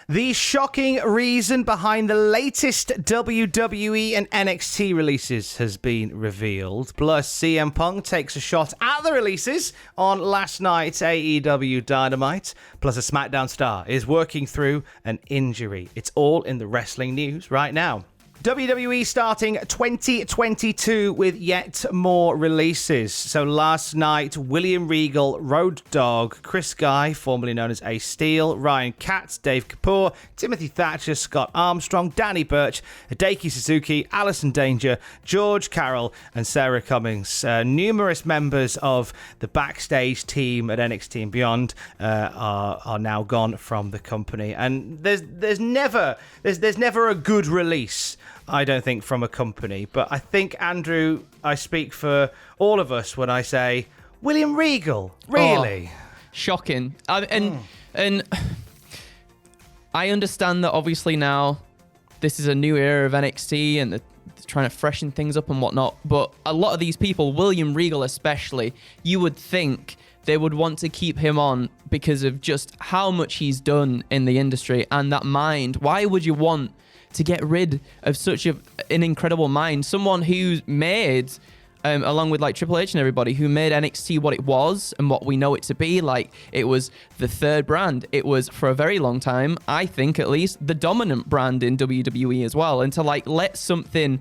The shocking reason behind the latest WWE and NXT releases has been revealed. Plus, CM Punk takes a shot at the releases on last night's AEW Dynamite. Plus, a SmackDown Star is working through an injury. It's all in the wrestling news right now. WWE starting 2022 with yet more releases. So last night, William Regal, Road Dogg, Chris Guy, formerly known as Ace Steel, Ryan Katz, Dave Kapoor, Timothy Thatcher, Scott Armstrong, Danny Burch, Hideki Suzuki, Allison Danger, George Carroll, and Sarah Cummings. Numerous members of the backstage team at NXT and beyond are now gone from the company. And there's never a good release, I don't think, from a company. But I think, Andrew, I speak for all of us when I say William Regal. Really? Shocking. And I understand that obviously now this is a new era of NXT and they're trying to freshen things up and whatnot. But a lot of these people, William Regal especially, you would think they would want to keep him on because of just how much he's done in the industry and that mind. Why would you want to get rid of such an incredible mind? Someone who's made, along with like Triple H and everybody, who made NXT what it was and what we know it to be. Like, it was the third brand. It was, for a very long time, I think at least, the dominant brand in WWE as well. And to like let something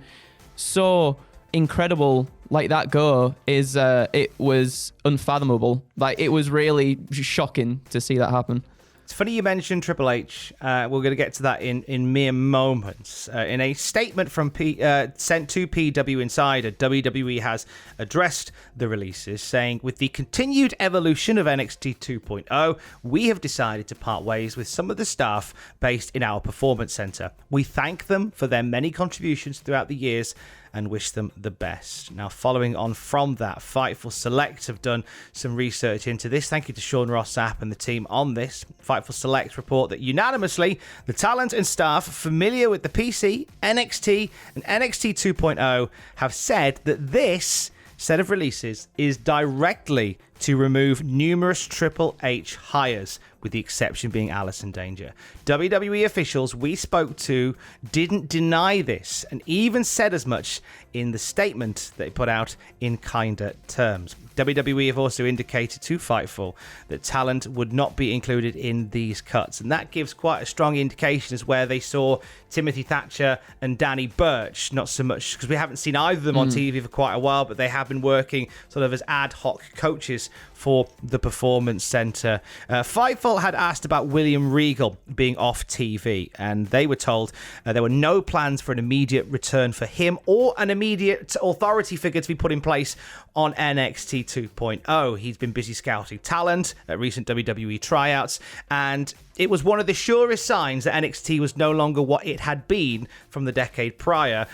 so incredible like that go is it was unfathomable. Like, it was really shocking to see that happen. It's funny you mentioned Triple H. We're going to get to that in mere moments. In a statement from sent to PW Insider, WWE has addressed the releases, saying, with the continued evolution of NXT 2.0, we have decided to part ways with some of the staff based in our performance center. We thank them for their many contributions throughout the years and wish them the best. Now, following on from that, Fightful Select have done some research into this. Thank you to Sean Ross Sapp and the team on this. Fightful Select report that unanimously, the talent and staff familiar with the PC, NXT, and NXT 2.0 have said that this set of releases is directly to remove numerous Triple H hires, with the exception being Allison Danger. WWE officials we spoke to didn't deny this and even said as much in the statement they put out in kinder terms. WWE have also indicated to Fightful that talent would not be included in these cuts, and that gives quite a strong indication as where they saw Timothy Thatcher and Danny Burch, not so much because we haven't seen either of them on TV for quite a while, but they have been working sort of as ad hoc coaches for the Performance Center. Fightful had asked about William Regal being off TV, and they were told there were no plans for an immediate return for him or an immediate authority figure to be put in place on NXT 2.0. He's been busy scouting talent at recent WWE tryouts, and it was one of the surest signs that NXT was no longer what it had been from the decade prior,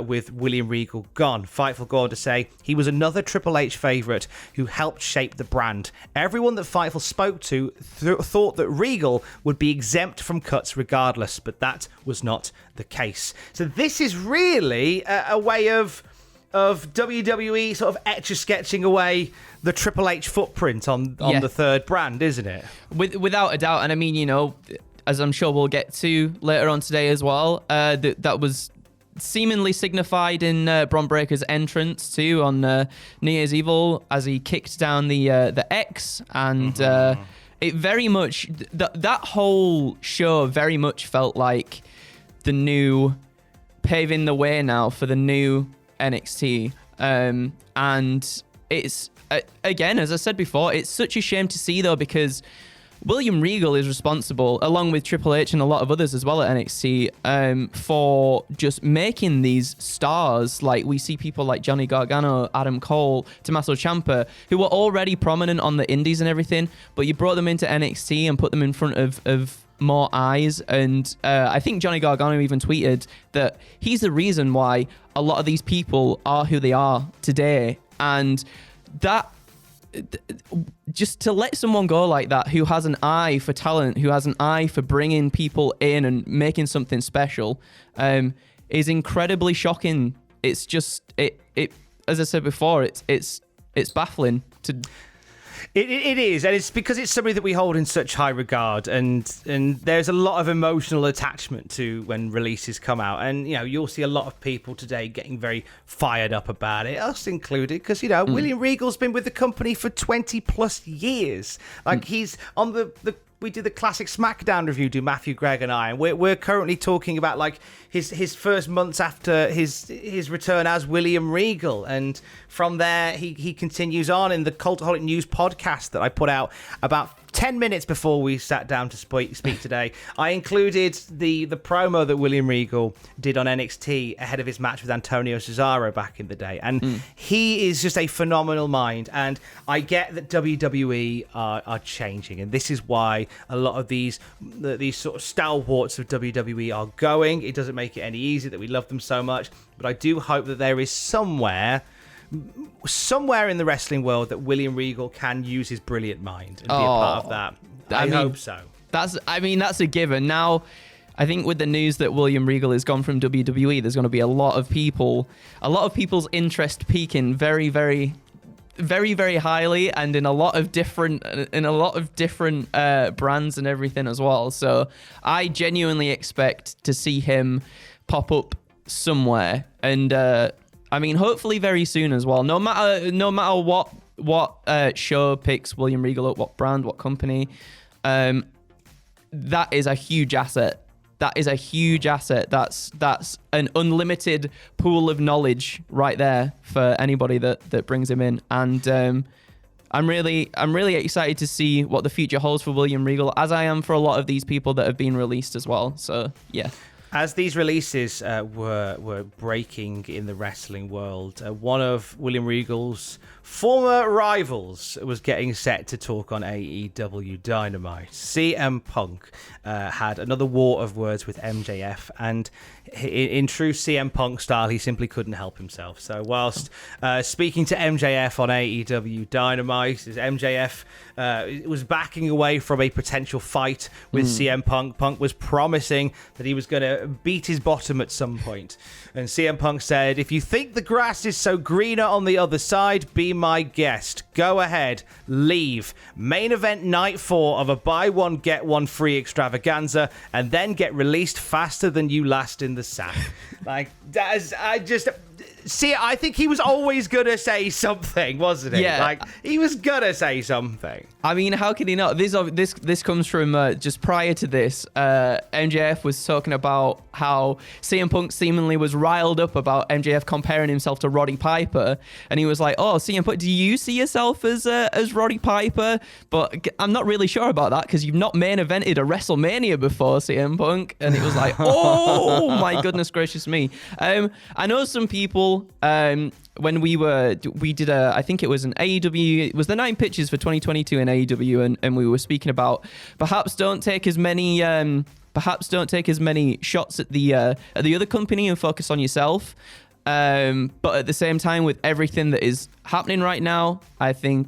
with William Regal gone. Fightful go on to say he was another Triple H favourite who helped shape the brand. Everyone that Fightful spoke to thought that Regal would be exempt from cuts regardless, but that was not the case. So this is really a way of WWE sort of etch-a-sketching away the Triple H footprint on the third brand, isn't it? Without a doubt. And I mean, you know, as I'm sure we'll get to later on today as well, that was seemingly signified in Bron Breakker's entrance too on New Year's Evil as he kicked down the X, and it very much that whole show very much felt like the new paving the way now for the new NXT, and it's again, as I said before, it's such a shame to see though, because William Regal is responsible, along with Triple H and a lot of others as well at NXT, for just making these stars. Like, we see people like Johnny Gargano, Adam Cole, Tommaso Ciampa, who were already prominent on the indies and everything, but you brought them into NXT and put them in front of more eyes. And I think Johnny Gargano even tweeted that he's the reason why a lot of these people are who they are today. And that, just to let someone go like that, who has an eye for talent, who has an eye for bringing people in and making something special, is incredibly shocking. It's just, it as I said before, it's baffling to... It is, and it's because it's somebody that we hold in such high regard, and there's a lot of emotional attachment to when releases come out, and you'll see a lot of people today getting very fired up about it, us included, because William Regal's been with the company for 20 plus years. Like he's on we did the classic SmackDown review, Matthew, Greg, and I, and we're currently talking about like his first months after his return as William Regal, and from there he continues on in the Cultaholic News podcast that I put out about 10 minutes before we sat down to speak today. I included the promo that William Regal did on NXT ahead of his match with Antonio Cesaro back in the day. And he is just a phenomenal mind. And I get that WWE are changing. And this is why a lot of these sort of stalwarts of WWE are going. It doesn't make it any easier that we love them so much. But I do hope that there is somewhere in the wrestling world that William Regal can use his brilliant mind and be a part of that. I hope so. That's a given. Now, I think with the news that William Regal has gone from WWE, there's going to be a lot of people's interest peaking very, very, very, very highly, and in a lot of different brands and everything as well. So I genuinely expect to see him pop up somewhere, and hopefully very soon as well. No matter what show picks William Regal up, what brand, what company, that is a huge asset. That's an unlimited pool of knowledge right there for anybody that brings him in. And I'm really excited to see what the future holds for William Regal, as I am for a lot of these people that have been released as well. So yeah. As these releases were breaking in the wrestling world, one of William Regal's former rivals was getting set to talk on AEW Dynamite. CM Punk had another war of words with MJF, and in true CM Punk style, he simply couldn't help himself. So whilst speaking to MJF on AEW Dynamite, as MJF was backing away from a potential fight with CM Punk, Punk was promising that he was going to beat his bottom at some point. And CM Punk said, "If you think the grass is so greener on the other side, be my guest. Go ahead, leave. Main event night 4 of a buy one, get one free extravaganza, and then get released faster than you last in the sack." Like, I think he was always going to say something, wasn't he? Yeah. Like, he was going to say something. I mean, how can he not? This comes from just prior to this. MJF was talking about how CM Punk seemingly was riled up about MJF comparing himself to Roddy Piper, and he was like, "Oh, CM Punk, do you see yourself as Roddy Piper?" But I'm not really sure about that because you've not main evented a WrestleMania before, CM Punk. And it was like, oh my goodness gracious me. I know some people. When we did I think it was an AEW, it was the 9 pitches for 2022 in AEW, and we were speaking about perhaps don't take as many shots at the other company and focus on yourself. But at the same time, with everything that is happening right now, I feel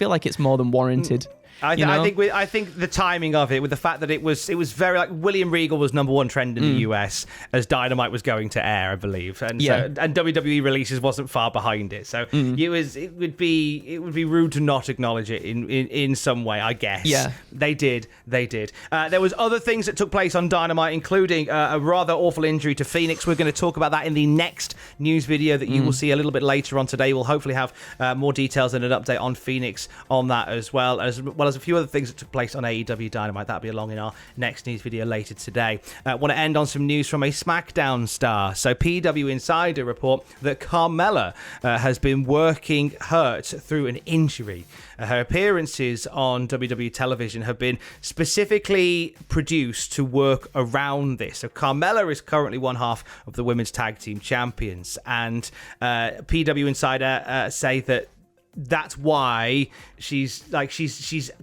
like it's more than warranted. I think the timing of it, with the fact that it was very like William Regal was number 1 trend in the US as Dynamite was going to air, I believe, and WWE releases wasn't far behind it. So it would be rude to not acknowledge it in some way, I guess. Yeah, they did. There was other things that took place on Dynamite, including a rather awful injury to Phoenix. We're going to talk about that in the next news video that you will see a little bit later on today. We'll hopefully have more details and an update on Phoenix on that as well as a few other things that took place on AEW Dynamite. That'll be along in our next news video later today. I want to end on some news from a SmackDown star. So PW Insider report that Carmella has been working hurt through an injury. Her appearances on WWE television have been specifically produced to work around this. So Carmella is currently one half of the Women's Tag Team Champions, and PW Insider say that that's why she's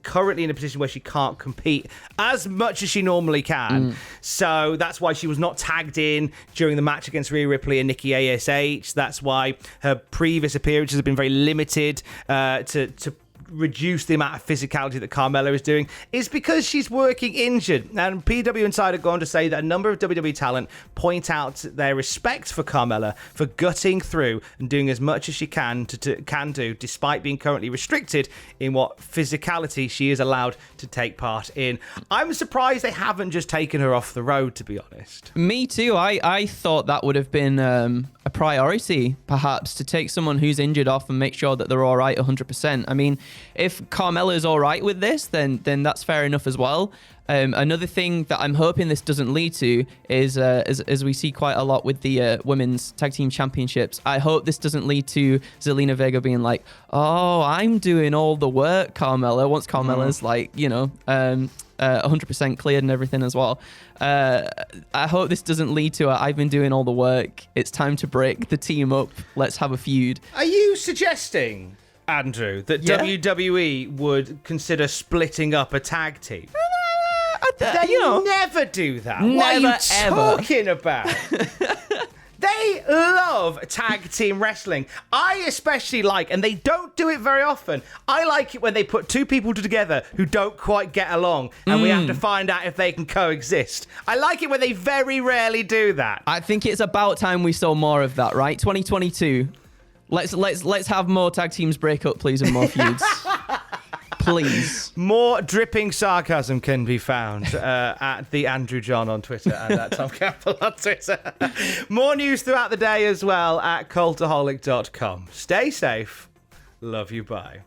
currently in a position where she can't compete as much as she normally can. So that's why she was not tagged in during the match against Rhea Ripley and Nikki ASH. That's why her previous appearances have been very limited to reduce the amount of physicality that Carmella is doing is because she's working injured. And PW Insider go on to say that a number of WWE talent point out their respect for Carmella for gutting through and doing as much as she can do, despite being currently restricted in what physicality she is allowed to take part in. I'm surprised they haven't just taken her off the road, to be honest. Me too. I thought that would have been a priority, perhaps, to take someone who's injured off and make sure that they're all right 100%. I mean, if Carmella's all right with this, then that's fair enough as well. Another thing that I'm hoping this doesn't lead to is, as we see quite a lot with the Women's Tag Team Championships, I hope this doesn't lead to Zelina Vega being like, oh, I'm doing all the work, Carmella, once Carmella's 100% cleared and everything as well. I hope this doesn't lead to I've been doing all the work. It's time to break the team up. Let's have a feud. Are you suggesting, Andrew, that WWE would consider splitting up a tag team? They never do that. What are you talking about? They love tag team wrestling. I especially like, and they don't do it very often, I like it when they put two people together who don't quite get along and we have to find out if they can coexist. I like it when they very rarely do that. I think it's about time we saw more of that, right? 2022. Let's have more tag teams break up, please, and more feuds. Please. More dripping sarcasm can be found at the Andrew John on Twitter and at Tom Campbell on Twitter. More news throughout the day as well at cultaholic.com. Stay safe. Love you. Bye.